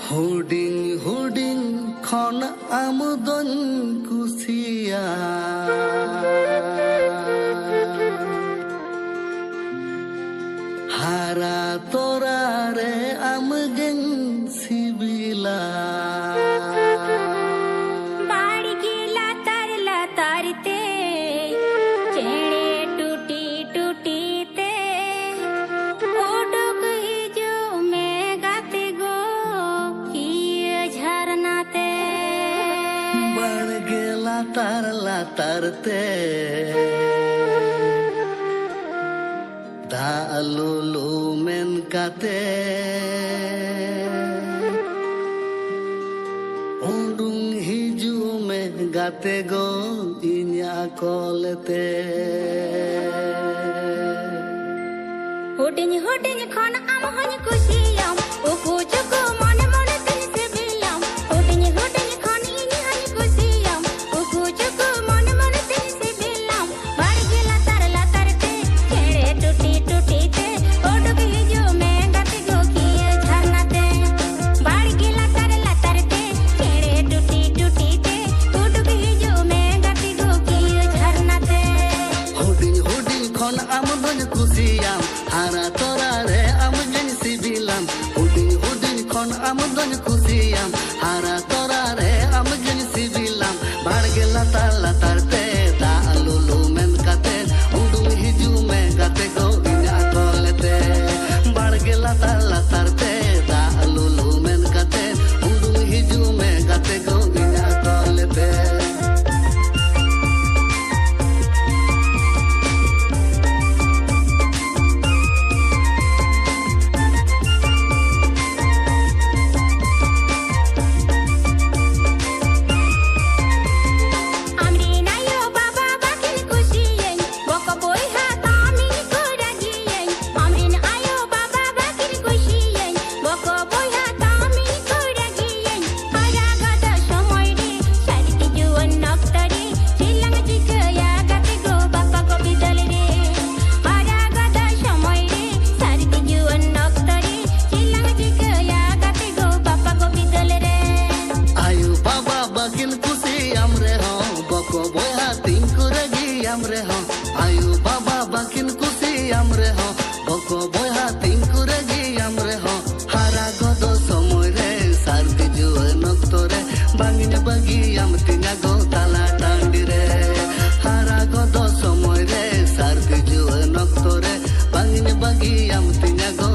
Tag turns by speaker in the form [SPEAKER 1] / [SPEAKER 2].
[SPEAKER 1] Huding huding khon amudon kusia hara torare amgen sibila
[SPEAKER 2] बाड़ी की लातार लातारते चेड़े टूटी टूटी ते ओडुक हिजो में गाते गो की झरनाते
[SPEAKER 1] बढ़ गे लातार लातारते दालुलु men kate undung hiju me gate go inya kolete
[SPEAKER 2] हुडिन हुडिन खन आम हन कुशियाम उकु चुकु मन मन तिन से बिलाम हुडिन हुडिन खन इनि हन कुशियाम उकु चुकु मन मन तिन से बिलाम बाड़ गेला तार ते खेड़े टूटी टूटी ते ओडुक हिजो में गाते गो किए झरनाते बाड़ गेला तार ते खेड़े टूटी टूटी ते ओडुक हिजो में गाते गो किए झरनाते
[SPEAKER 1] huding huding khon am don kusiam hara torare am jen sibilam huding huding khon am don kusiam hara torare am jen sibilam barge latar latar te da lulu men kate undung hiju me gate go inya kolete barge latar latar te da lulu men kate undung hiju me gate go inya kolete आयु बाबा बाकिन कुसी आमरे हो बको बोया तिंकु रगी आमरे हो हारा गदो समय रे सारती जुवन नक्तरे बांगिन बागी आम तिना गो ताला टांडी रे हारा गदो समय रे सारती जुवन नक्तरे बांगिन बागी आम तिना गो